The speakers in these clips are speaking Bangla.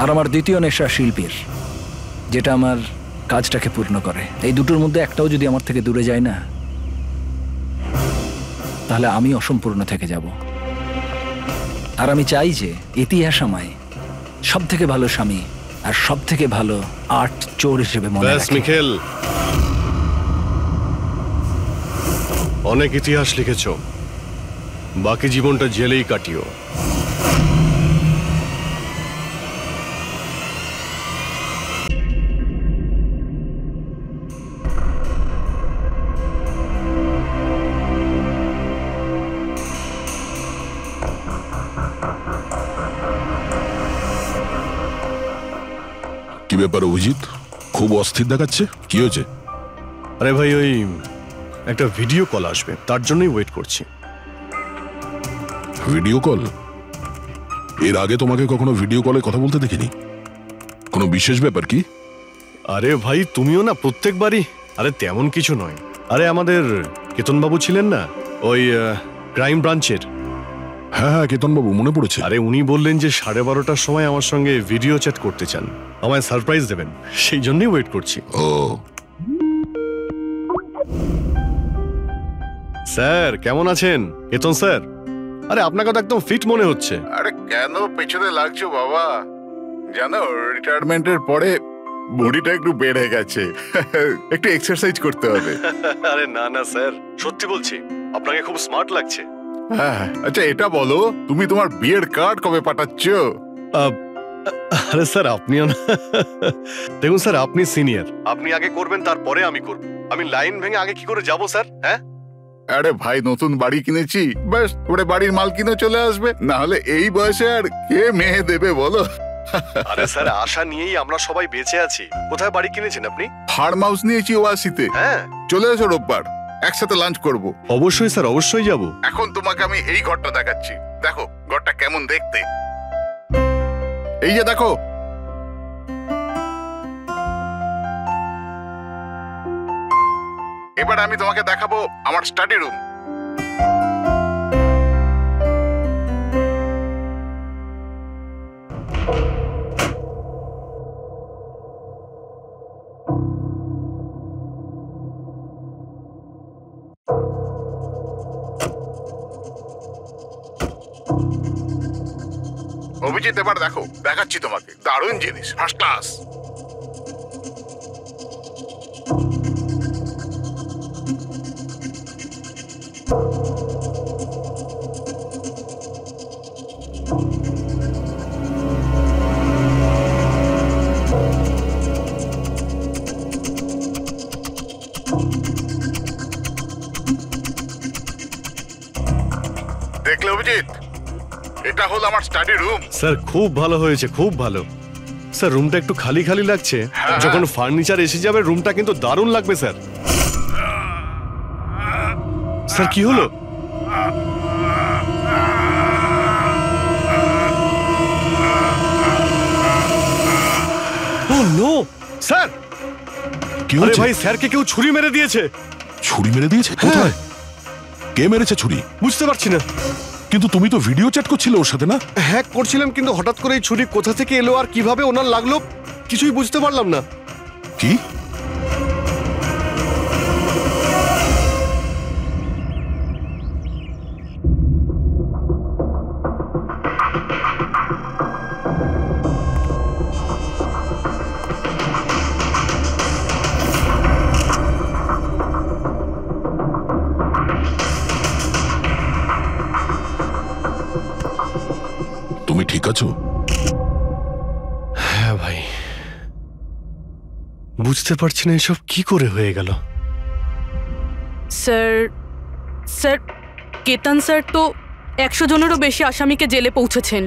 আর আমার দ্বিতীয় নেশা শিল্পীর, যেটা আমার কাজটাকে পূর্ণ করে। এই দুটোর মধ্যে একটাও যদি আমার থেকে দূরে যায় না, তাহলে আমি অসম্পূর্ণ থেকে যাব। আর আমি চাই যে ইতিহাস আমায় সব থেকে ভালো স্বামী আর সব থেকে ভালো আর্ট চোর হিসেবে মনে রাখে। মিখেল, অনেক ইতিহাস লিখেছ, বাকি জীবনটা জেলেই কাটিও। কি ব্যাপার অভিজিৎ, খুব অস্থির দেখাচ্ছে, কি হয়েছে? আরে ভাই, ওই একটা ভিডিও কল আসবে, তার জন্যই ওয়েট করছি। Video call? এর আগে তোমাকে কখনো ভিডিও কলে কথা বলতে দেখিনি। কোনো বিশেষ ব্যাপার কি? আরে ভাই, তুমিও না প্রত্যেকবারই। আরে তেমন কিছু নয়। আরে আমাদের কেতনবাবু ছিলেন না, ওই ক্রাইম ব্রাঞ্চের। হ্যাঁ হ্যাঁ, কেতনবাবু, মনে পড়েছে। আরে উনি বললেন যে 12:30টার সময় আমার সঙ্গে ভিডিও চ্যাট করতে চান, আমায় সারপ্রাইজ দেবেন, সেই জন্যই ওয়েট করছি। ও স্যার, কেমন আছেন? কেতন স্যার, আরে আপনাকে তো একদম ফিট মনে হচ্ছে। আরে কেন পেছনে লাগছো বাবা? জানো, রিটায়ারমেন্টের পরে বডিটা একটু বেড়ে গেছে, একটু এক্সারসাইজ করতে হবে। আরে না না স্যার, সত্যি বলছি, আপনাকে খুব স্মার্ট লাগছে। হ্যাঁ, আচ্ছা এটা বলো, তুমি তোমার বিয়ের কার্ড কবে পাঠাচ্ছ? আরে স্যার, আপনিও না। দেখুন স্যার, আপনি সিনিয়র, আপনি আগে করবেন, তারপরে আমি করব। আমি লাইন ভেঙে আগে কি করে যাব স্যার? হ্যাঁ, আরে ভাই, নতুন বাড়ি কিনেছি, ব্যাস ওরে বাড়ির মাল কিনে চলে আসবে, না হলে এই বয়সে আর কে মেয়ে দেবে বলো? আরে স্যার, আশা নিয়েই আমরা সবাই বেঁচে আছি। কোথায় বাড়ি কিনেছেন আপনি? ফার্ম হাউস নিয়েছি ওয়াসিতে। হ্যাঁ, চলে এসো রোববার, একসাথে লাঞ্চ করব। অবশ্যই স্যার, অবশ্যই যাব। এখন তোমাকে আমি এই ঘরটা দেখাচ্ছি, দেখো ঘরটা কেমন দেখতে। এই যে দেখো, এবার আমি তোমাকে দেখাবো আমার স্টাডি রুম। অভিজিৎ, এবার দেখো, দেখাচ্ছি তোমাকে দারুণ জিনিস, ফার্স্ট ক্লাস। দেখলে অভিজিৎ, এটা হলো আমার স্টাডি রুম। স্যার, খুব ভালো হয়েছে, খুব ভালো। স্যার, রুমটা একটু খালি খালি লাগছে, যখন ফার্নিচার এসে যাবে রুমটা কিন্তু দারুণ লাগবে স্যার। স্যার, কি হলো? ও নো স্যার, কি আরে হয়েছে? ভাই, স্যারকে কেউ ছুরি মেরে দিয়েছে। ছুরি মেরে দিয়েছে? কোথায়? কে মেরেছে ছুরি? বুঝতে পারছি না। কিন্তু তুমি তো ভিডিও চ্যাট করছিলে ওর সাথে না? হ্যাঁ করছিলাম, কিন্তু হঠাৎ করে এই ছুরি কোথা থেকে এলো আর কিভাবে ওনার লাগলো কিছুই বুঝতে পারলাম না। কি? তুমি ঠিক আছো? হ্যাঁ ভাই, বুঝতে পারছি না এসব কি করে হয়ে গেল। স্যার, স্যার, কেতন স্যার তো 100 জনেরও বেশি আসামিকে জেলে পৌঁছেছেন।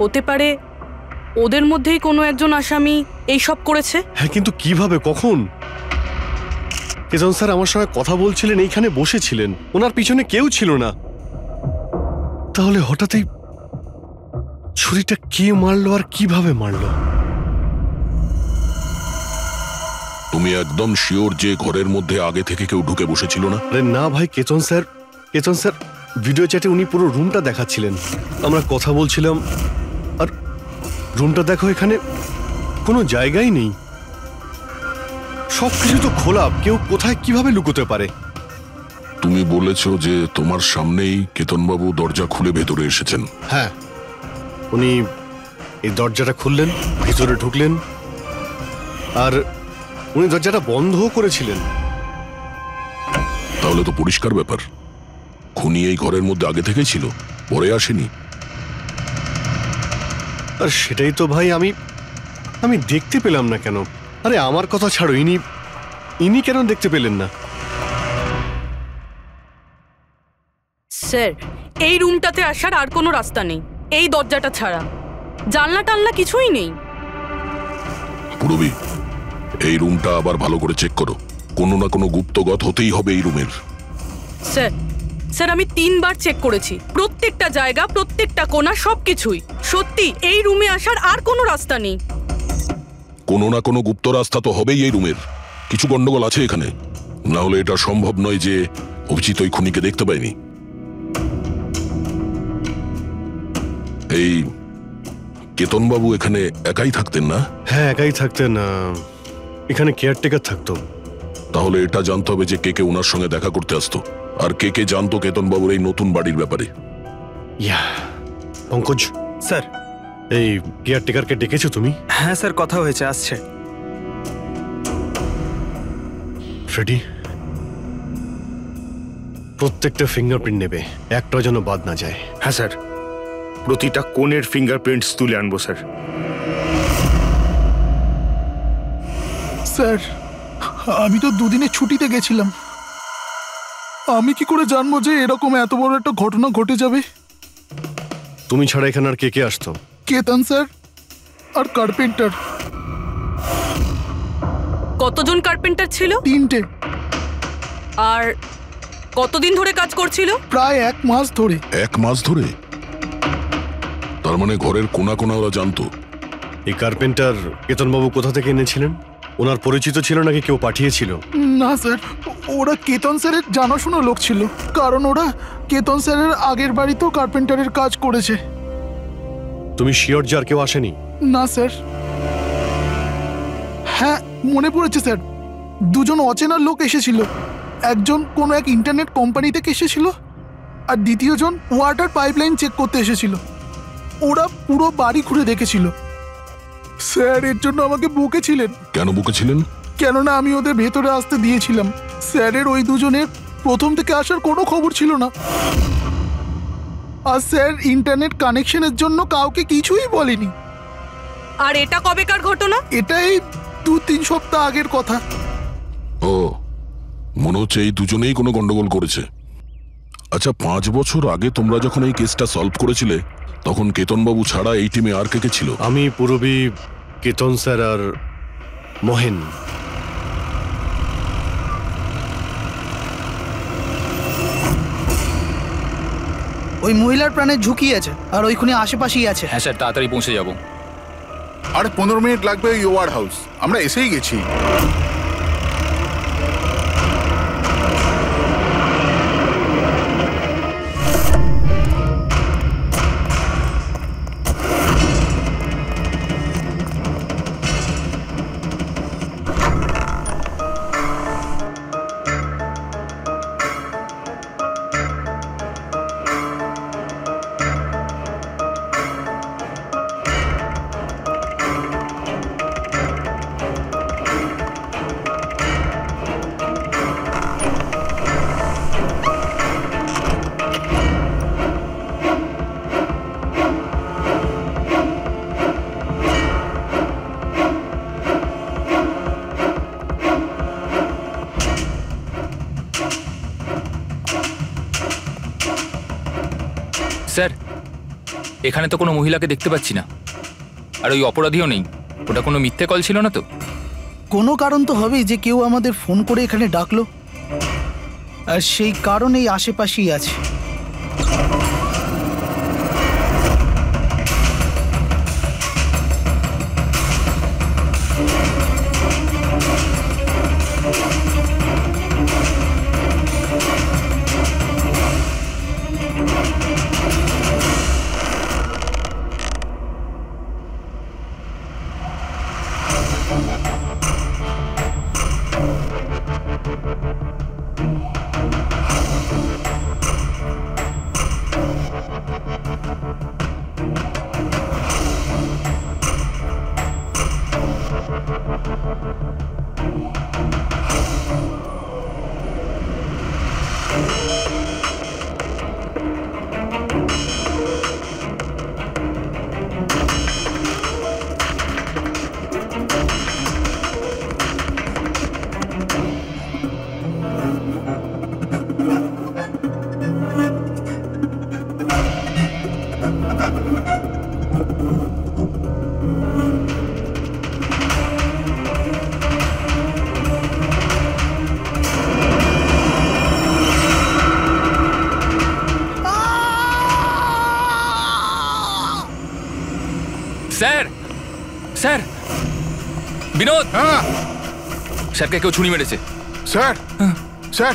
হতে পারে ওদের মধ্যেই কোনো একজন আসামি এই সব করেছে। হ্যাঁ, কিন্তু কিভাবে, কখন? কেতন স্যার আমার সঙ্গে কথা বলছিলেন, এইখানে বসেছিলেন, ওনার পিছনে কেউ ছিল না। তাহলে হঠাৎই ছুরিটা কে মারলো আর কিভাবে মারলো? তুমি একদম শিওর যে ঘরের মধ্যে আগে থেকে কেউ ঢুকে বসেছিল না? আরে না ভাই, কেতন স্যার ভিডিও চ্যাটে উনি পুরো রুমটা দেখাচ্ছিলেন, আমরা কথা বলছিলাম, আর রুমটা দেখো, এখানে কোনো জায়গাই নেই, সবকিছু তো খোলা, কেউ কোথায় কিভাবে লুকোতে পারে? তুমি বলেছো যে তোমার সামনেই কেতনবাবু দরজা খুলে ভেতরে এসেছেন। হ্যাঁ, উনি এই দরজাটা খুললেন, ভিতরে ঢুকলেন, আর উনি দরজাটা বন্ধও করেছিলেন। তাহলে তো পরিষ্কার ব্যাপার, খুনি এই ঘরের মধ্যে আগে থেকেই ছিল, পরে আসেনি। আর সেটাই তো ভাই আমি দেখতে পেলাম না কেন? আরে আমার কথা ছাড়ো, ইনি কেন দেখতে পেলেন না? স্যার, এই রুমটাতে আসার আর কোনো রাস্তা নেই, এই দরজাটা ছাড়া। জানলা টানলা কিছুই নেই। পুরবি, এই রুমটা আবার ভালো করে চেক করো, কোনো না কোনো গুপ্তগত হতেই হবে এই রুমের। স্যার, স্যার আমি 3 বার চেক করেছি, প্রত্যেকটা জায়গা, প্রত্যেকটা কোণা, সবকিছুই। সত্যি এই রুমে আসার আর কোনো রাস্তা নেই। কোনো না কোনো গুপ্ত রাস্তা তো হবেই এই রুমের, কিছু গন্ডগোল আছে এখানে, না হলে এটা সম্ভব নয় যে অভিজিৎ ওই খুনিকে দেখতে পায়নি। এই কেতনবাবু এখানে একাই থাকতেন না? হ্যাঁ, একাই থাকতেন, এখানে কেয়ারটেকার থাকতো। তাহলে এটা জানতে হবে যে কে কে ওনার সঙ্গে দেখা করতে আসতো, আর কে কে জানতো কেতনবাবুর এই নতুন বাড়ির ব্যাপারে। ইয়া, পঙ্কজ স্যার। এই কেয়ারটেকারকে ডেকেছো তুমি? হ্যাঁ স্যার, কথা হয়েছে, আসছে। ফ্রেডি, প্রত্যেকটা ফিঙ্গারপ্রিন্ট নেবে, একটাও যেন বাদ না যায়। হ্যাঁ স্যার, প্রতিটা কোণের ফিঙ্গারপ্রিন্টস তুলে আনবো স্যার। স্যার, আমি তো দুদিনের ছুটিতে গেছিলাম, আমি কি করে জানবো যে এরকম এত বড় একটা ঘটনা ঘটে যাবে? তুমি ছাড়া এখানে আর কে কে আসতো? কেতন স্যার আর কার্পেন্টার। কতজন কার্পেন্টার ছিল? 3টে। আর কতদিন ধরে কাজ করছিল? প্রায় 1 মাস ধরে। 1 মাস ধরে? তার মানে ঘরের কোনা কোনা ওরা জানতো। এই কার্পেন্টার কেতনবাবু কোথা থেকে এনেছিলেন? ওনার পরিচিত ছিল নাকি কেউ পাঠিয়েছিল? না স্যার, ওরা কেতন স্যারের জানাশোনা লোক ছিল, কারণ ওরা কেতন স্যারের আগের বাড়িতেও কার্পেন্টারের কাজ করেছে। তুমি শিওর যে আর কেউ আসেনি? না স্যার। হ্যাঁ, মনে পড়েছে স্যার, 2জন অচেনা লোক এসেছিল। একজন কোনো এক ইন্টারনেট কোম্পানি থেকে এসেছিল, আর দ্বিতীয়জন ওয়াটার পাইপলাইন চেক করতে এসেছিল। ওরা পুরো বাড়ি ঘুরে দেখেছিল। স্যার এর জন্য আমাকে বকেছিলেন। কেন বকেছিলেন? কেননা আমি ওদের ভেতরে আসতে দিয়েছিলাম। স্যারের ওই 2জনের প্রথম থেকে আসার কোনো খবর ছিল না, আর স্যার ইন্টারনেট কানেকশনের জন্য কাউকে কিছুই বলেনি। আর এটা কবেকার ঘটনা? এটাই 2-3 সপ্তাহ আগের কথা। ও, মনে হচ্ছে এই দুজনেই কোনো গন্ডগোল করেছে। আচ্ছা, 5 বছর আগে তোমরা যখন এই কেসটা সলভ করেছিলে, তখন কেতনবাবু ছাড়া এই টিমে আর কে কে ছিল? আমি, পুরবী, কেতন স্যার আর মহেন। ওই মহিলার প্রাণের ঝুঁকি আছে, আর ওইখানে আশেপাশেই আছে। হ্যাঁ স্যার, তাড়াতাড়ি পৌঁছে যাব। আর 15 মিনিট লাগবে ওই ওয়ার হাউস, আমরা এসেই গেছি। স্যার, এখানে তো কোনো মহিলাকে দেখতে পাচ্ছি না, আর ওই অপরাধীও নেই। ওটা কোনো মিথ্যে কল ছিল না তো? কোনো কারণ তো হবেই যে কেউ আমাদের ফোন করে এখানে ডাকলো, আর সেই কারণ এই আশেপাশেই আছে। স্যার স্যার বিনোদ, হ্যাঁ স্যারকে কেউ ছুরি মেরেছে। Sir sir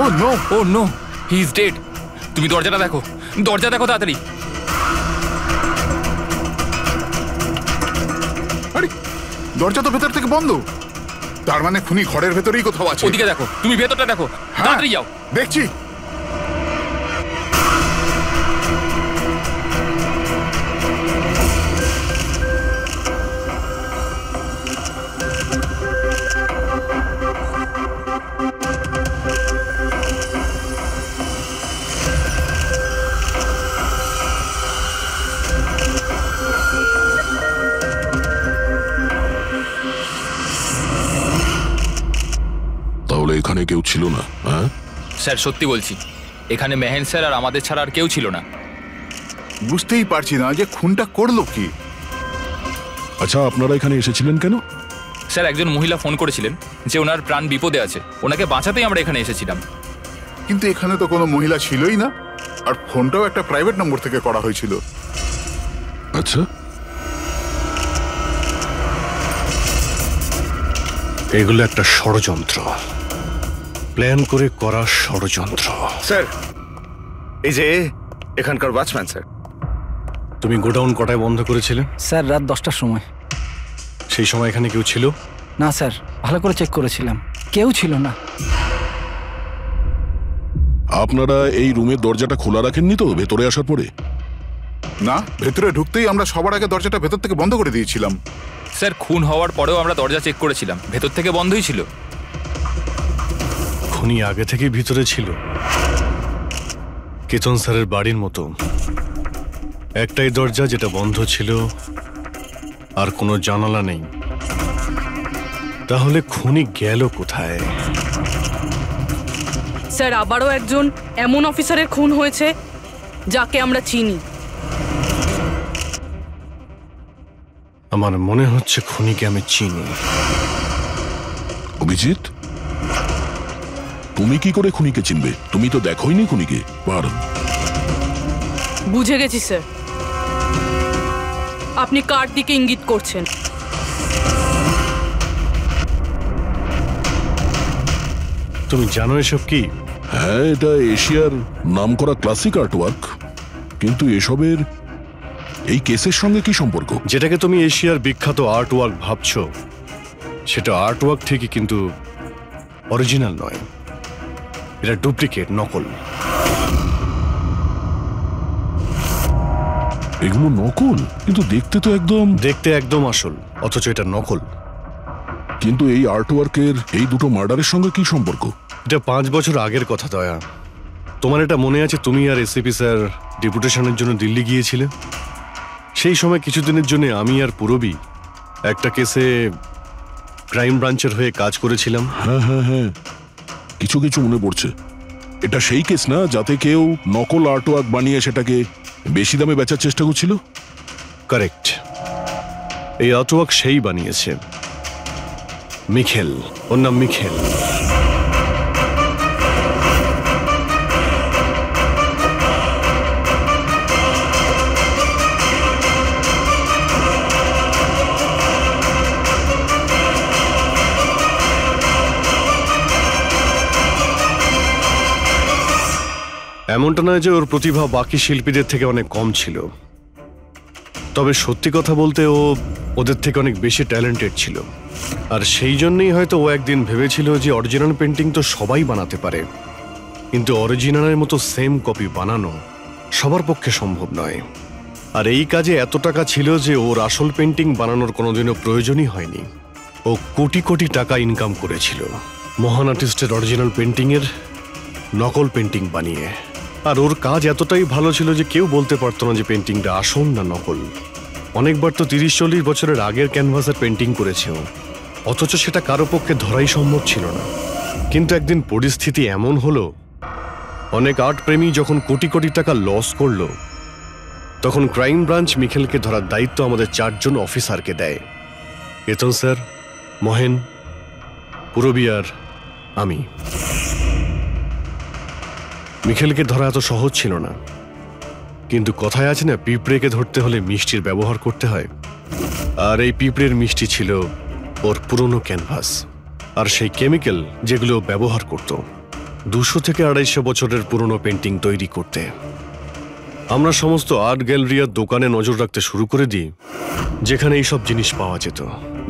oh no oh no, he is dead. তুমি দরজাটা দেখো, দরজা দেখো তাড়াতাড়ি। আরে দরজা তো ভেতর থেকে বন্ধ, তার মানে খুনি ঘরের ভেতরেই কোথাও আছে। ওদিকে দেখো, তুমি ভেতরটা দেখো, তাড়াতাড়ি যাও। দেখছি। তাহলে এখানে কেউ ছিল না? হ্যাঁ স্যার সত্যি বলছি, এখানে মেহেন স্যার আর আমাদের ছাড়া আর কেউ ছিল না। বুঝতেই পারছি না যে খুনটা করলো কি। আচ্ছা, আপনারা এখানে এসেছিলেন কেন? স্যার একজন মহিলা ফোন করেছিলেন যে ওনার প্রাণ বিপদে আছে, ওনাকে বাঁচাতেই আমরা এখানে এসেছিলাম। কিন্তু এখানে তো কোনো মহিলা ছিলই না, আর ফোনটাও একটা প্রাইভেট নম্বর থেকে করা হয়েছিল। আচ্ছা, এগুলো একটা ষড়যন্ত্র, প্ল্যান করে করা ষড়যন্ত্র। স্যার, এই যে এখানকার ওয়াচম্যান স্যার। তুমি গোডাউন কটায় বন্ধ করেছিলে? স্যার রাত 10টার সময়। সেই সময় এখানে কেউ ছিল? না স্যার, ভালো করে চেক করেছিলাম, কেউ ছিল না। আপনারা এই রুমের দরজাটা খোলা রাখেননি তো ভেতরে আসার পরে? না, ভেতরে ঢুকতেই আমরা সবার আগে দরজাটা ভেতর থেকে বন্ধ করে দিয়েছিলাম। স্যার খুন হওয়ার পরেও আমরা দরজা চেক করেছিলাম, ভেতর থেকে বন্ধই ছিল। খুনি আগে থেকেই ভিতরে ছিল, কেতন স্যারের বাড়ির মতো। একটাই দরজা যেটা বন্ধ ছিল, আর কোনো জানালা নেই। তাহলে খুনি গেল কোথায়? স্যার আবারও একজন এমন অফিসারের খুন হয়েছে যাকে আমরা চিনি। আমার মনে হচ্ছে খুনিকে আমি চিনি। অভিজিৎ, তুমি কি করে খুনিকে চিনবে? তুমি তো দেখোইনি খুনিকে। বুঝে গেছি স্যার, আপনি কার দিকে ইঙ্গিত করছেন। তুমি জানো এসব কি? হ্যাঁ, এটা এশিয়ার নামকরা ক্লাসিক আর্টওয়ার্ক, কিন্তু এসবের এই কেসের সঙ্গে কি সম্পর্ক? যেটাকে তুমি এশিয়ার বিখ্যাত আর্টওয়ার্ক ভাবছো, সেটা আর্টওয়ার্ক ঠিকই, কিন্তু অরিজিনাল নয়। এটা ডুপ্লিকেট, নকল। এগুলো নকল, কিন্তু দেখতে একদম আসল, অথচ এটা নকল। কিন্তু এই আর্টওয়ার্কের এই দুটো মার্ডারের সঙ্গে কি সম্পর্ক? এটা 5 বছর আগের কথা দয়া। তোমার এটা মনে আছে, তুমি আর এসিপি স্যার ডেপুটেশনের জন্য দিল্লি গিয়েছিলে? সেই সময় কিছুদিনের জন্য আমি আর পুরবী একটা কেসে ক্রাইম ব্রাঞ্চের হয়ে কাজ করেছিলাম। হ্যাঁ হ্যাঁ হ্যাঁ, কিছু কিছু মনে পড়ছে। এটা সেই কেস না যাতে কেউ নকল আর্টওয়ার্ক বানিয়ে সেটাকে বেশি দামে বেচার চেষ্টা করছিল? কারেক্ট, এই আর্টওয়ার্ক সেই বানিয়েছে, মিখেল। ওর নাম মিখেল। এমনটা নয় যে ওর প্রতিভা বাকি শিল্পীদের থেকে অনেক কম ছিল, তবে সত্যি কথা বলতে ও ওদের থেকে অনেক বেশি ট্যালেন্টেড ছিল। আর সেই জন্যই হয়তো ও একদিন ভেবেছিল যে অরিজিনাল পেন্টিং তো সবাই বানাতে পারে, কিন্তু অরিজিনালের মতো সেম কপি বানানো সবার পক্ষে সম্ভব নয়। আর এই কাজে এত টাকা ছিল যে ওর আসল পেন্টিং বানানোর কোনোদিনও প্রয়োজনই হয়নি। ও কোটি কোটি টাকা ইনকাম করেছিল মহান আর্টিস্টের অরিজিনাল পেন্টিংয়ের নকল পেন্টিং বানিয়ে। আর ওর কাজ এতটাই ভালো ছিল যে কেউ বলতে পারতো না যে পেন্টিংটা আসল না নকল। অনেকবার তো 30-40 বছরের আগের ক্যানভাসের পেন্টিং করেছে ও, অথচ সেটা কারো পক্ষে ধরাই সম্ভব ছিল না। কিন্তু একদিন পরিস্থিতি এমন হলো, অনেক আর্ট প্রেমী যখন কোটি কোটি টাকা লস করলো, তখন ক্রাইম ব্রাঞ্চ মিখেলকে ধরার দায়িত্ব আমাদের 4 জন অফিসারকে দেয়। কেতন স্যার, মহেন, পুরবী আর আমি। মিখেলকে ধরা এত সহজ ছিল না, কিন্তু কথায় আছে না, পিঁপড়েকে ধরতে হলে মিষ্টির ব্যবহার করতে হয়। আর এই পিঁপড়ের মিষ্টি ছিল ওর পুরনো ক্যানভাস আর সেই কেমিক্যাল যেগুলো ব্যবহার করত 200 থেকে 250 বছরের পুরনো পেন্টিং তৈরি করতে। আমরা সমস্ত আর্ট গ্যালারি আর দোকানে নজর রাখতে শুরু করে দিই যেখানে এইসব জিনিস পাওয়া যেত।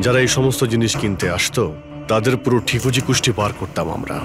যারা এই সমস্ত জিনিস কিনতে আসতো তাদের পুরো ঠিকুজি কুষ্টি পার করতাম আমরা।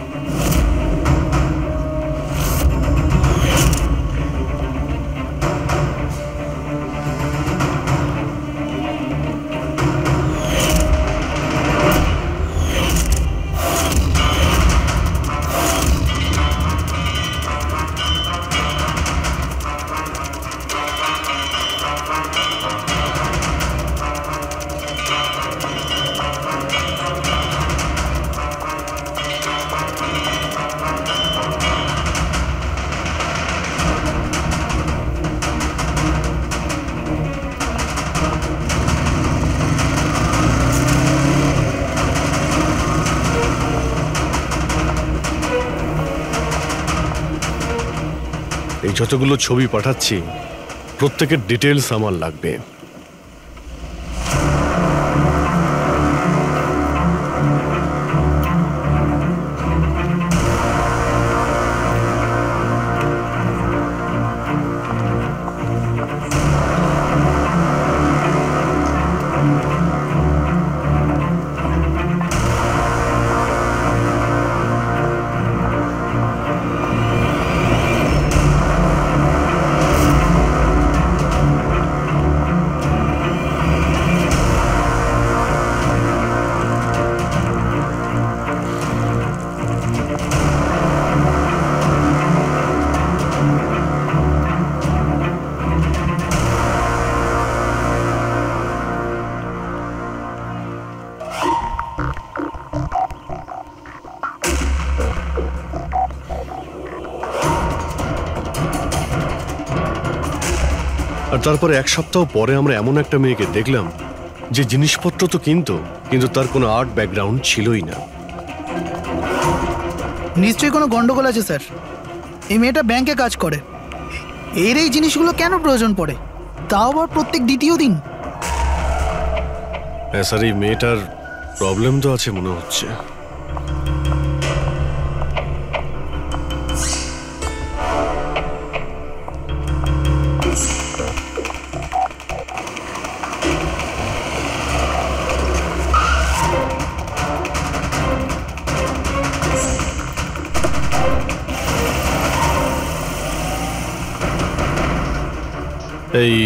এই যতগুলো ছবি পাঠাচ্ছি প্রত্যেকের ডিটেলস আমার লাগবে। আর তারপরে 1 সপ্তাহ পরে আমরা এমন একটা মেয়েকে দেখলাম যে জিনিসপত্র তো কিন্তু তার কোনো আর্ট ব্যাকগ্রাউন্ড ছিলই না। নিশ্চয়ই কোনো গন্ডগোল আছে স্যার। এই মেয়েটা ব্যাংকে কাজ করে, এর এই জিনিসগুলো কেন প্রয়োজন পড়ে, তাও আবার প্রত্যেক দ্বিতীয় দিন? হ্যাঁ স্যার, এই মেয়েটার প্রবলেম তো আছে মনে হচ্ছে। এই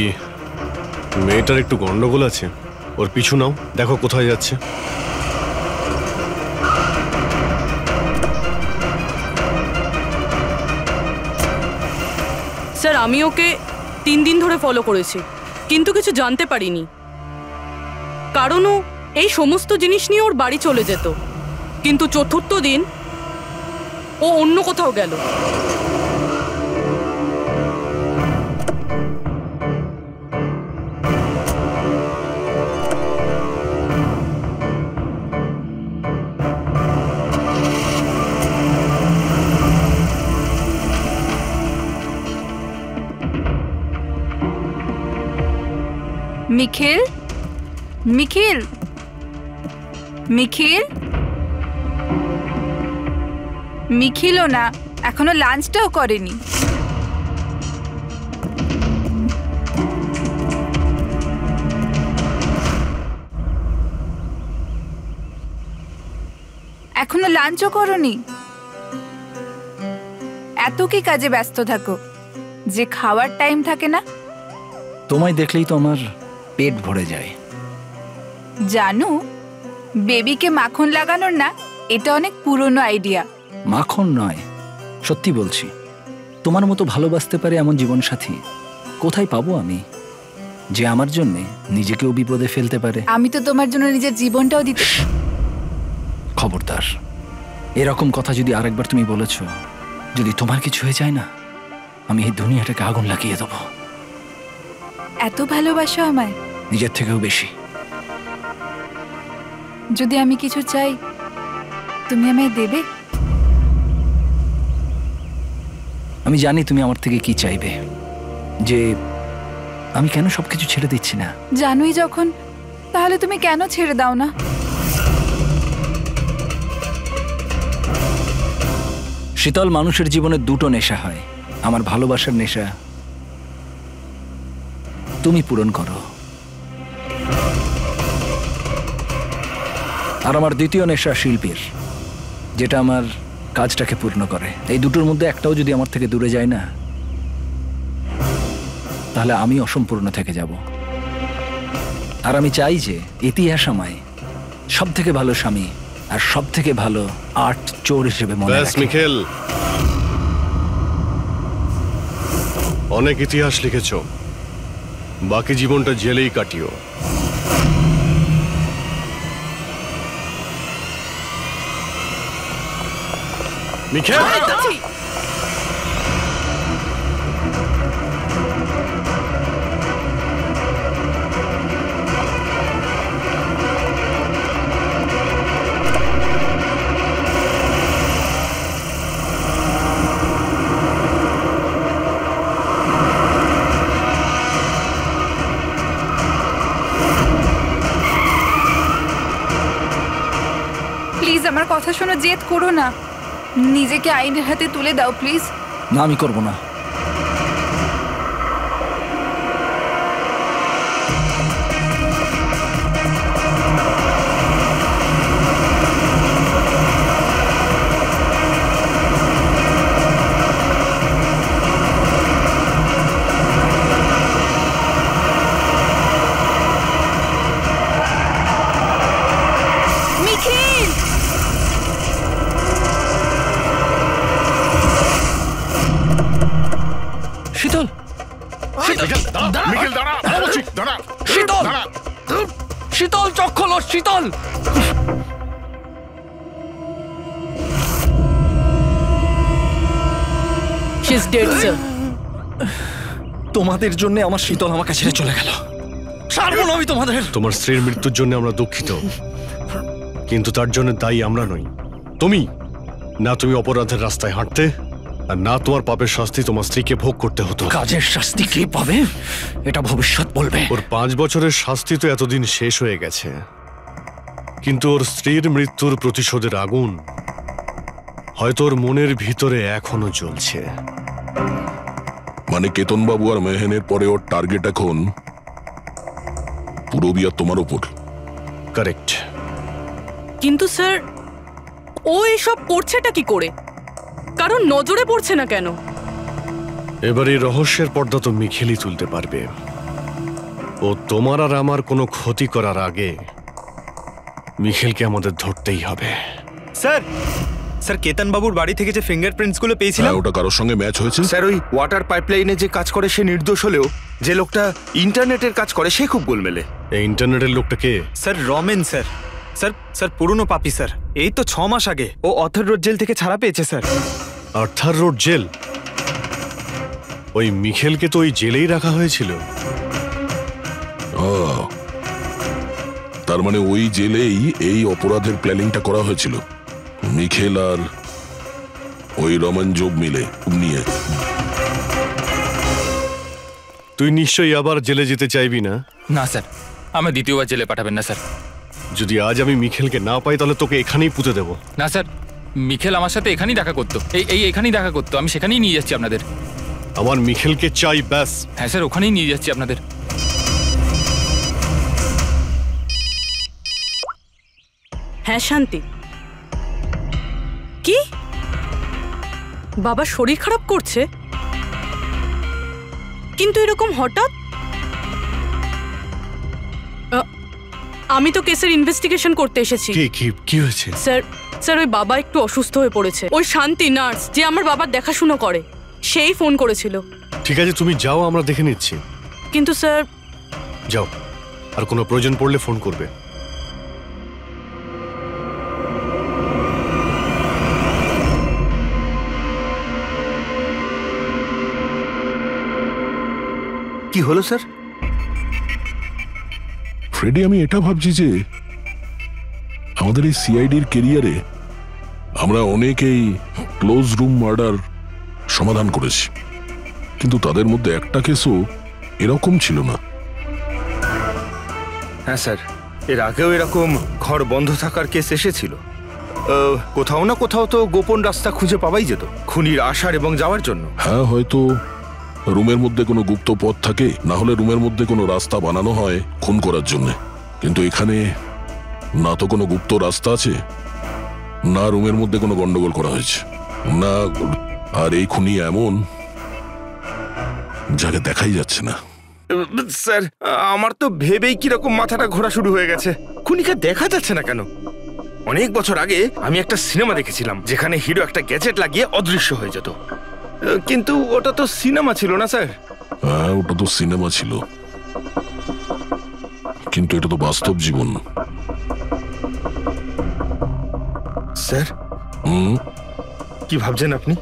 মেয়েটার একটু গন্ডগোল আছে, ওর পিছু নাও, দেখো কোথায় যাচ্ছে। স্যার, আমি ওকে 3 দিন ধরে ফলো করেছি, কিন্তু কিছু জানতে পারিনি। কারণ ও এই সমস্ত জিনিস নিয়ে ওর বাড়ি চলে যেত, কিন্তু 4র্থ দিন ও অন্য কোথাও গেল। নিখিল, নিখিল, নিখিল, নিখিলও না, এখনো লাঞ্চটাও করেনি। এখনো লাঞ্চও করনি? এত কি কাজে ব্যস্ত থাকো যে খাওয়ার টাইম থাকে না? তোমায় দেখলেই তো আমার পেট ভরে যায়। জানু, বেবিকে মাখন লাগানোর না, এটা অনেক পুরনো আইডিয়া। মাখন নয়, সত্যি বলছি, তোমার মতো ভালোবাসতে পারে এমন জীবনসাথী কোথায় পাবো আমি, যে আমার জন্যে নিজেকেও বিপদে ফেলতে পারে। আমি তো তোমার জন্য নিজের জীবনটাও দিতে। খবরদার, এরকম কথা যদি আরেকবার তুমি বলেছ, যদি তোমার কিছু হয়ে যায় না, আমি এই দুনিয়াটাকে আগুন লাগিয়ে দেবো। এত ভালোবাসো আমায়? নিজের থেকেও বেশি। যদি আমি কিছু চাই, তুমি আমায় দেবে? আমি জানি তুমি আমার থেকে কি চাইবে, যে আমি কেন সবকিছু ছেড়ে দিচ্ছি না। জানোই যখন, তাহলে তুমি কেন ছেড়ে দাও না? শীতল, মানুষের জীবনে দুটো নেশা হয়, আমার ভালোবাসার নেশা তুমি পূরণ করো, আর আমার দ্বিতীয় নেশা শিল্পীর, যেটা আমার কাজটাকে পূর্ণ করে। এই দুটোর মধ্যে একটাও যদি আমার থেকে দূরে যায় না, তাহলে আমি অসম্পূর্ণ থেকে যাব। আর আমি চাই যে ইতিহাস আমায় সব থেকে ভালো স্বামী আর সব থেকে ভালো আর্ট চোর হিসেবে মনে রাখে। মিখেল, অনেক ইতিহাস লিখেছ, বাকি জীবনটা জেলেই কাটিও। মিখেল, প্লিজ আমার কথা শোনো, জেদ করো না, নিজেকে আইনের হাতে তুলে দাও প্লিজ। না, আমি করব না। নিখিল! শীতল, মিখেল দাঁড়া, বলছি, দাঁড়া, শীতল, দাঁড়া। শীতল, চোখ খোলো, শীতল। She's dead, sir. তোমাদের জন্য আমার শীতল আমাকে ছেড়ে চলে গেল। ছাড়বো না আমি তোমাদের। তোমার স্ত্রীর মৃত্যুর জন্য আমরা দুঃখিত, কিন্তু তার জন্য দায়ী আমরা নই, তুমি। না তুমি অপরাধের রাস্তায় হাঁটতে, আর না তোমার পাপের শাস্তি তোমার স্ত্রীকে ভোগ করতে হতো। কাজের শাস্তি কে পাবে এটা ভবিষ্যৎ বলবে। ওর 5 বছরের শাস্তি তো এতদিন শেষ হয়ে গেছে, কিন্তু ওর স্ত্রীর মৃত্যুর প্রতিশোধের আগুন হয়তো ওর মনের ভিতরে এখনো জ্বলছে। মানে কেতনবাবু আর মেহেনের পরে ওর টার্গেট এখন পুরবি আর তোমার ওপর। কারেক্ট। কিন্তু স্যার, ও এসব করছেটা কি করে? কারণ নজরে পড়ছে না কেন? এবার এই রহস্যের পর্দা তো মিখেলই তুলতে পারবে। ও তোমার আর আমার কোনো ক্ষতি করার আগে মিখেলকে আমাদের ধরতেই হবে। স্যার, স্যার কেতন বাবুর বাড়ি থেকে যে ফিঙ্গারপ্রিন্টস গুলো পেয়েছিলাম, ওটা কারোর সঙ্গে ম্যাচ হয়েছে? স্যার ওই ওয়াটার পাইপলাইনে যে কাজ করে সে নির্দোষ হলেও যে লোকটা ইন্টারনেটের কাজ করে সে খুব গোলমেলে। এই ইন্টারনেটের লোকটা কে? Sir Ramen sir. Sir sir পুরনো পাপি স্যার, এই তো 6 মাস আগে ও অথর রোড জেল থেকে ছাড়া পেয়েছে স্যার। Arthur road jail? ওই মিখেলকে তো ওই জেলেই রাখা হয়েছিল। তার মানে ওই জেলেই এই অপরাধের প্ল্যানিংটা করা হয়েছিল, মিখেল আর ওই রমন জব মিলে নিয়ে। তুই নিশ্চয়ই আবার জেলে যেতে চাইবি না? না স্যার, আমি দ্বিতীয়বার জেলে পাঠাবেন না স্যার। যদি আজ আমি মিখেলকে না পাই তাহলে তোকে এখানেই পুঁতে দেবো। না স্যার, মিখেল আমার সাথে এখানেই দেখা করতো, এখানেই দেখা করতো, আমি সেখানেই নিয়ে যাচ্ছি আপনাদের। আমার মিখেলকে চাই, ব্যাস। হ্যাঁ স্যার, ওখানেই নিয়ে যাচ্ছি আপনাদের। হ্যাঁ শান্তি, কি বাবা শরীর খারাপ করছে? কিন্তু এরকম হঠাৎ? আমি তো কেসের ইনভেস্টিগেশন করতে এসেছি। কি হয়েছে? স্যার ওই বাবা একটু অসুস্থ হয়ে পড়েছে। ওই শান্তি নার্স যে আমার বাবার দেখাশুনো করে সেই ফোন করেছিল। ঠিক আছে, তুমি যাও, আমরা দেখে নিচ্ছি। কিন্তু স্যার। যাও, আর কোনো প্রয়োজন পড়লে ফোন করবে। কি হলো স্যার? ফ্রেডি, আমি এটা ভাবছি যে আমাদের এই সিআইডির কেরিয়ারে আমরা অনেকেই ক্লোজ রুম মার্ডার সমাধান করেছি, কিন্তু তাদের মধ্যে একটা কেসও এরকম ছিল না। হ্যাঁ স্যার, এর আগেও এরকম ঘর বন্ধ থাকার কেস এসেছিল। কোথাও না কোথাও তো গোপন রাস্তা খুঁজে পাওয়াই যেত খুনির আসার এবং যাওয়ার জন্য। হ্যাঁ, হয়তো রুমের মধ্যে কোনো গুপ্ত পথ থাকে, না হলে রুমের মধ্যে কোনো রাস্তা বানানো হয় খুন করার জন্য। কিন্তু এখানে না তো কোনো গুপ্ত রাস্তা আছে, না রুমের মধ্যে কোনো গন্ডগোল করা হয়েছে, না। আর এই খুনি এমন যাকে দেখাই যাচ্ছে না। স্যার, আমার তো ভেবেই কিরকম মাথাটা ঘোরা শুরু হয়ে গেছে। খুনিকে দেখা যাচ্ছে না কেন? অনেক বছর আগে আমি একটা সিনেমা দেখেছিলাম যেখানে হিরো একটা গ্যাজেট লাগিয়ে অদৃশ্য হয়ে যেত, কিন্তু ওটা তো সিনেমা ছিল না স্যার। হ্যাঁ, ওটা তো সিনেমা ছিল, কিন্তু এটা তো বাস্তব জীবন। স্যার, কি ভাবছেন আপনি?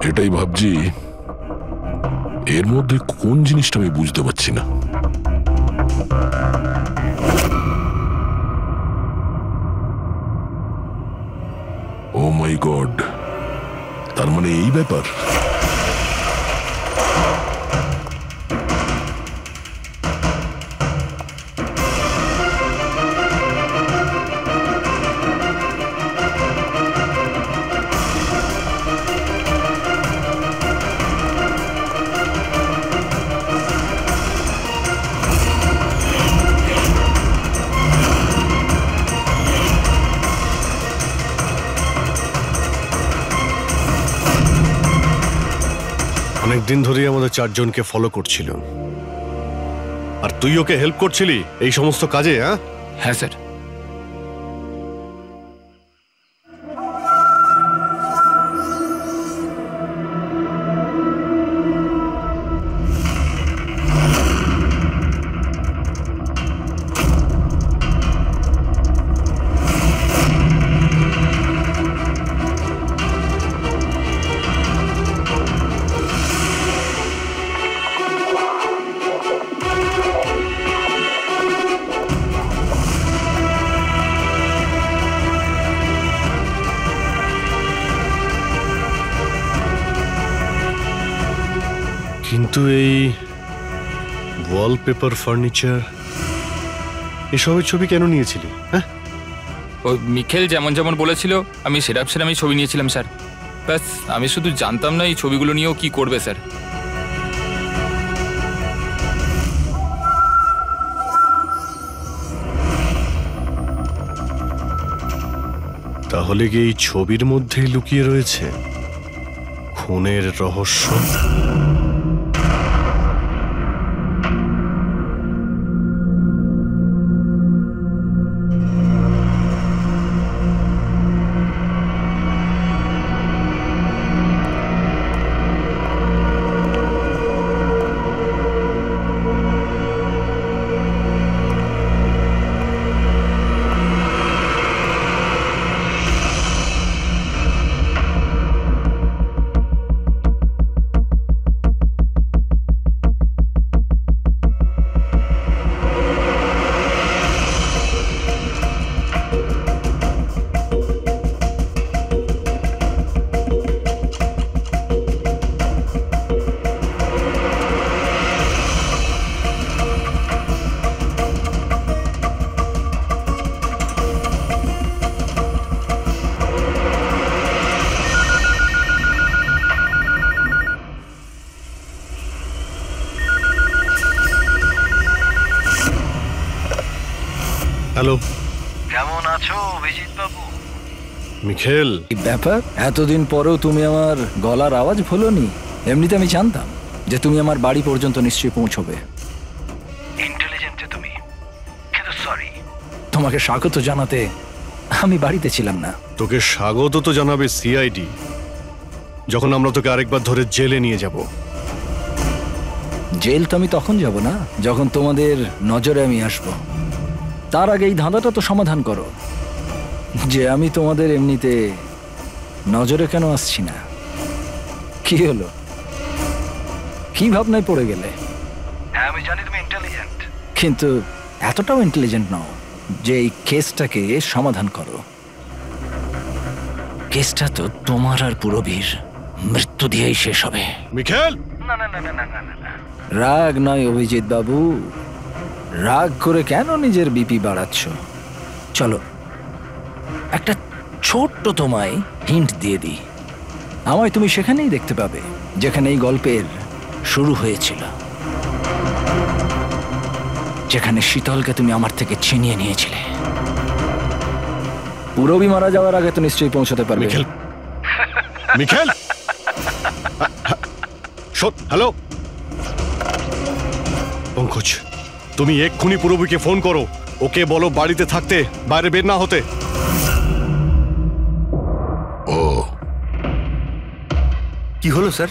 এটাই ভাবছি, এর মধ্যে কোন জিনিসটা আমি বুঝতে পারছি না। ও মাই গড, তার মানে এই ব্যাপার। অনেকদিন ধরেই আমাদের চারজনকে ফলো করছিল, আর তুই ওকে হেল্প করছিলি এই সমস্ত কাজে? হ্যাঁ স্যার। কিন্তু এই ওয়ালপেপার, ফার্নিচার, এসবের ছবি কেন নিয়েছিলি? হ্যাঁ, ওই মিখেল যেমন যেমন বলেছিল আমি সেরামই ছবি নিয়েছিলাম স্যার। ব্যাস, আমি শুধু জানতাম না এই ছবিগুলো নিয়েও কি করবে স্যার। তাহলে কি এই ছবির মধ্যেই লুকিয়ে রয়েছে খুনের রহস্য? হ্যালো, কেমন আছো অভিজিৎ বাবু? মিখেল, ব্যাপার, এতদিন পরেও তুমি আমার গলার আওয়াজ ভুলোনি। এমনিতে আমি জানতাম যে তুমি আমার বাড়ি পর্যন্ত নিশ্চয়ই পৌঁছবে। ইন্টেলিজেন্টে তুমি আমাকে স্বাগত জানাতে আমি বাড়িতে ছিলাম না। তোকে স্বাগত তো জানাবে সিআইডি, যখন আমরা তোকে আরেকবার ধরে জেলে নিয়ে যাব। জেল তো আমি তখন যাব না যখন তোমাদের নজরে আমি আসব। তার আগে এই ধাঁধাটা তো সমাধান করো যে আমি তোমাদের এমনিতে নজরে কেন আসছি না। কি হলো, কি ভাবনায় পড়ে গেলে? হ্যাঁ আমি জানি তুমি ইন্টেলিজেন্ট, কিন্তু এতটাও ইন্টেলিজেন্ট নও যে এই কেসটাকে সমাধান করো। কেসটা তো তোমার আর পুরবীর মৃত্যু দিয়েই শেষ হবে। মিখেল, না না না না না না না, রাগ নয় অভিজিৎ বাবু, রাগ করে কেন নিজের বিপি বাড়াচ্ছ? চলো একটা ছোট্ট তোমায় হিন্ট দিয়ে দিই। আমায় তুমি সেখানেই দেখতে পাবে যেখানে এই গল্পের শুরু হয়েছিল, যেখানে শীতলকে তুমি আমার থেকে ছিনিয়ে নিয়েছিলে। পুরবী মারা যাওয়ার আগে তো নিশ্চয়ই পৌঁছতে পারবে। মিখেল, মিখেল, হ্যালো পঙ্কজ, তুমি এক্ষুনি পুরবীকে ফোন করো, ওকে বলো বাড়িতে থাকতে, বাইরে বের না হতে। ও কি হলো স্যার?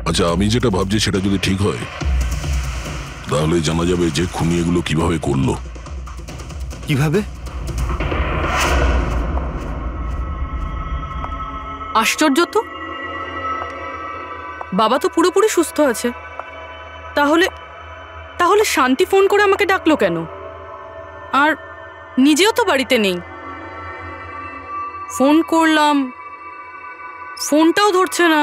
আচ্ছা, আমি যেটা ভাবছি সেটা যদি ঠিক হয় তাহলে জানা যাবে যে খুনি এগুলো কিভাবে করলো। কিভাবে? আশ্চর্য তো, বাবা তো পুরোপুরি সুস্থ আছে, তাহলে তাহলে শান্তি ফোন করে আমাকে ডাকলো কেন? আর নিজেও তো বাড়িতে নেই। ফোন করলাম, ফোনটাও ধরছে না।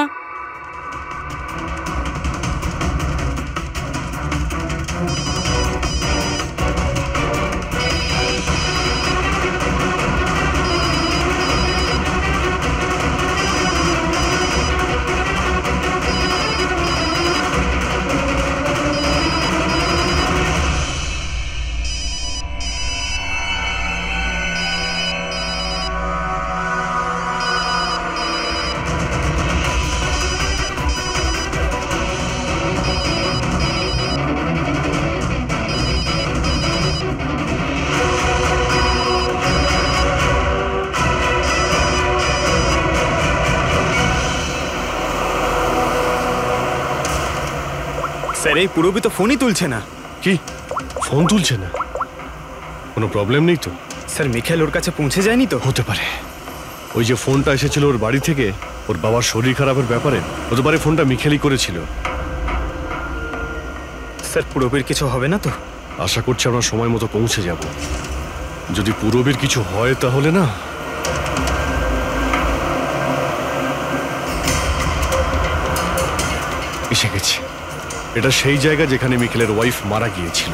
স্যার এই পুরবী তো ফোনই তুলছে না। কি ফোন তুলছে না? কোনো প্রবলেম নেই তো? স্যার মিখেল ওর কাছে পৌঁছে যায়নি তো? হতে পারে। ওই যে ফোনটা এসেছিল ওর বাড়ি থেকে ওর বাবার শরীর খারাপের ব্যাপারে, হতে পারে ফোনটা মিখেলই করেছিল। স্যার পুরবীর কিছু হবে না তো? আশা করছি আমরা সময় মতো পৌঁছে যাব। যদি পুরবীর কিছু হয় তাহলে না, এসে গেছি। এটা সেই জায়গা যেখানে মিখেলের ওয়াইফ মারা গিয়েছিল।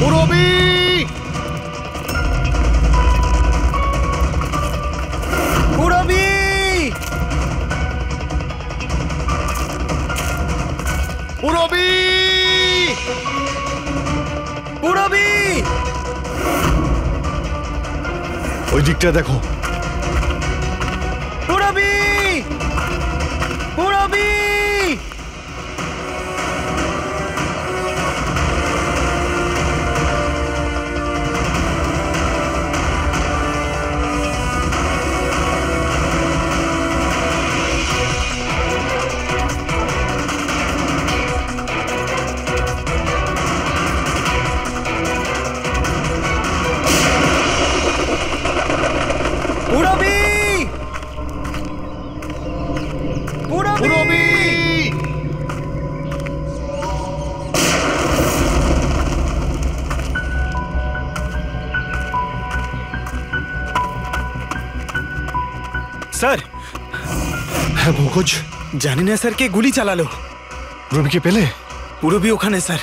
পুরবী! পুরবী! পুরবী! পুরবী! ওই দিকটা দেখো। পুরবী! পুরবী! স্যার! হ্যাঁ পঙ্কজ, জানি না স্যার কে গুলি চালালো। পুরবীকে পেলে? পুরবী ওখানে sir.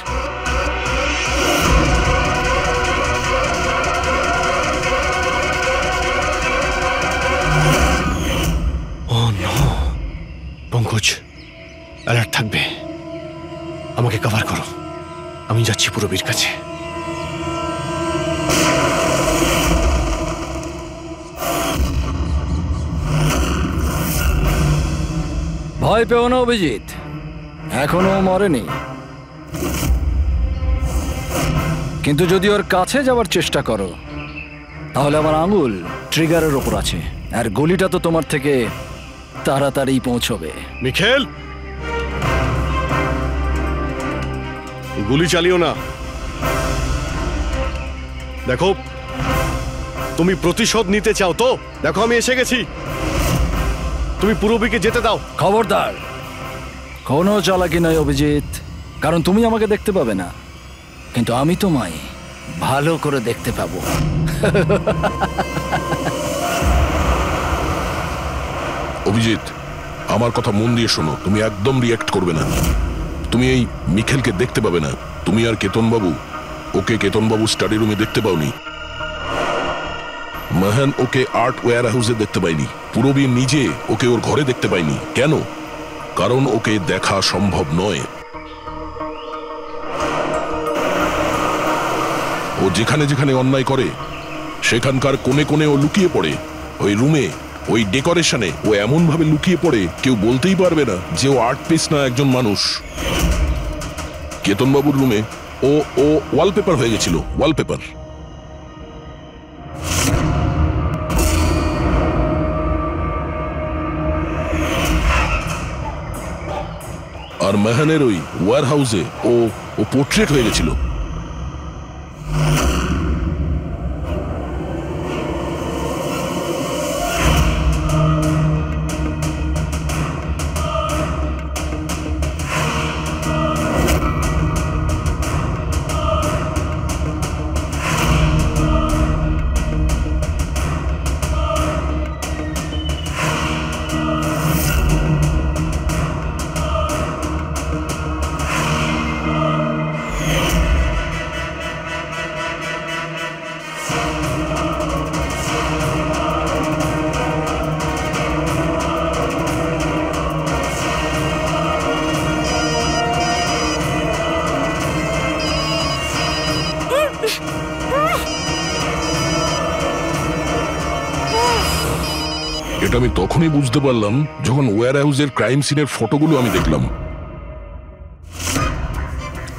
Oh no! Pankaj, alert থাকবে। আমাকে কভার করো, আমি যাচ্ছি পুরবীর কাছে। ভয় পেও না অভিজিৎ, এখনো মরেনি। কিন্তু যদি ওর কাছে যাওয়ার চেষ্টা করো তাহলে আমার আঙুল ট্রিগারের ওপর আছে, আর গুলিটা তো তোমার থেকে তাড়াতাড়ি পৌঁছবে। মিখেল, গুলি চালিও না। দেখো, তুমি প্রতিশোধ নিতে চাও তো? দেখো আমি এসে গেছি, তুমি পূরবীকে যেতে দাও। খবরদার, কোনো চালাকি নয় অভিজিৎ, কারণ তুমি আমাকে দেখতে পাবে না, কিন্তু আমি তোমায় ভালো করে দেখতে পাবো। অভিজিৎ, আমার কথা মন দিয়ে শোনো, তুমি একদম রিঅ্যাক্ট করবে না। তুমি এই মিখেলকে দেখতে পাবে না। তুমি আর কেতনবাবু, ওকে কেতনবাবু স্টাডি রুমে দেখতে পাওনি। মাহান ওকে আর্ট ওয়্যার হাউসে দেখতে পাইনি। পূরবী নিজে ওকে ওর ঘরে দেখতে পাইনি। কেন? কারণ ওকে দেখা সম্ভব নয়। ও যেখানে যেখানে অন্যায় করে সেখানকার কোণে কোণে ও লুকিয়ে পড়ে। ওই রুমে, ওই ডেকোরেশনে ও এমন ভাবে লুকিয়ে পড়ে কেউ বলতেই পারবে না যে ও আর্ট পিস না, একজন মানুষ। কেতনবাবুর রুমে ও ও ওয়ালপেপার হয়ে গেছিল, ওয়ালপেপার। আর মেহানের ওই ওয়্যার হাউসে ও ও পোর্ট্রেট হয়ে গেছিল। এটা আমি তখনই বুঝতে পারলাম যখন ওয়্যার হাউসের ক্রাইম সিনের ফটোগুলো আমি দেখলাম।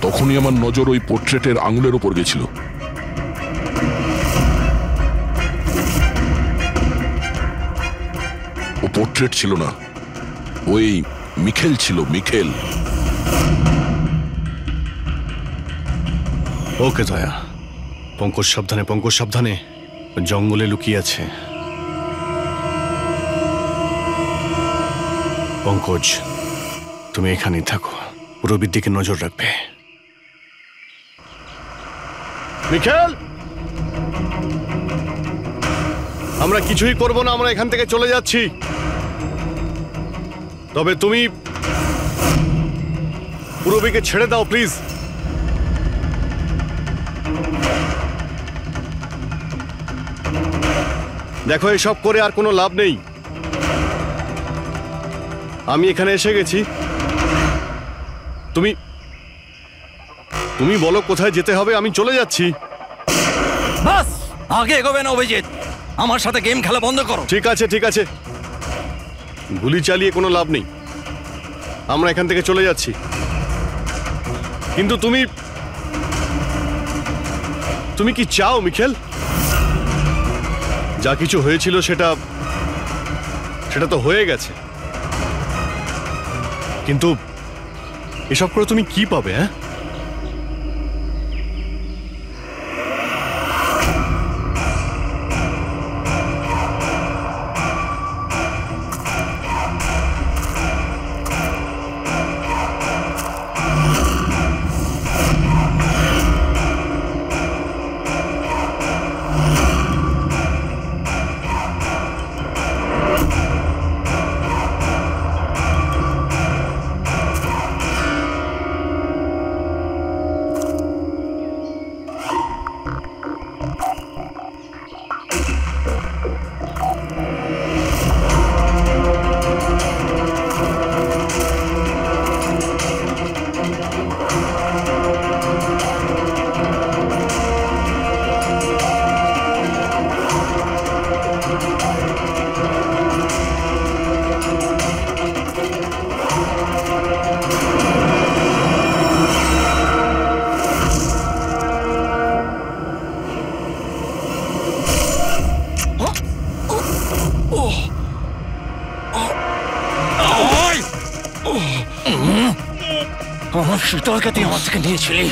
তখনই আমার নজর ওই পোর্ট্রেটের আঙুলের উপর গেছিল। ও পোর্ট্রেট ছিল না, ওই মিখেল ছিল, মিখেল। ওকে দয়া, পঙ্কজ সাবধানে, পঙ্কজ সাবধানে, জঙ্গলে লুকিয়ে আছে। পঙ্কজ, তুমি এখানেই থাকো, পূরবীর দিকে নজর রাখবে। মিখেল, আমরা কিছুই করব না, আমরা এখান থেকে চলে যাচ্ছি। তবে তুমি পূরবীকে ছেড়ে দাও প্লিজ। দেখো, এসব করে আর কোনো লাভ নেই। আমি এখানে এসে গেছি, তুমি তুমি বলো কোথায় যেতে হবে, আমি চলে যাচ্ছি। বাস, আগে এগোবে না অভিজিৎ, আমার সাথে গেম খেলা বন্ধ করো। ঠিক আছে, ঠিক আছে, গুলি চালিয়ে কোনো লাভ নেই, আমরা এখান থেকে চলে যাচ্ছি। কিন্তু তুমি তুমি কি চাও মিখেল? যা কিছু হয়েছিল সেটা সেটা তো হয়ে গেছে, কিন্তু এসব করে তুমি কি পাবে? হ্যাঁ, আমার শীতলকে তুই আমার থেকে নিয়েছিলি,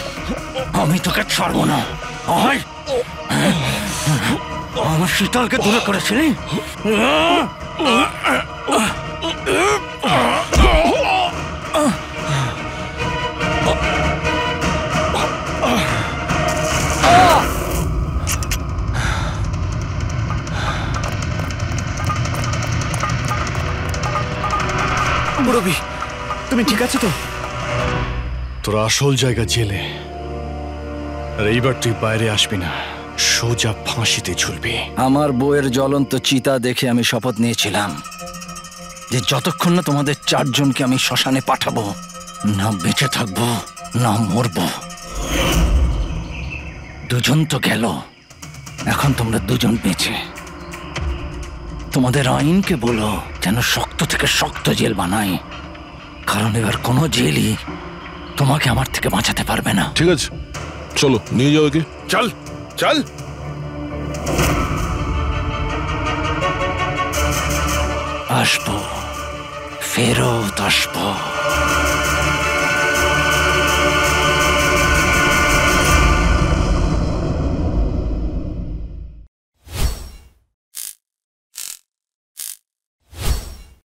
আমি তোকে ছাড়বো না। আয়, আমার শীতলকে দূরে করেছিলি। মুরব্বি, তুমি ঠিক আছো তো? তোর আসল জায়গা জেলে, আর এইবার তুই বাইরে আসবি না, সোজা ফাঁসিতে ঝুলবি। আমার বউয়ের জ্বলন্ত চিতা দেখে আমি শপথ নিয়েছিলাম যে যতক্ষণ না তোমাদের চারজনকে আমি শ্মশানে পাঠাবো, না বেঁচে থাকবো না মরবো। দুজন তো গেল, এখন তোমরা দুজন বেঁচে। তোমাদের আইনকে বলো যেন শক্ত থেকে শক্ত জেল বানাই, কারণ এবার কোনো জেলই তোমাকে আমার থেকে বাঁচাতে পারবে না। ঠিক আছে, চলো নিয়ে যাও একে। চল চল। আসবো, ফেরত আসবো।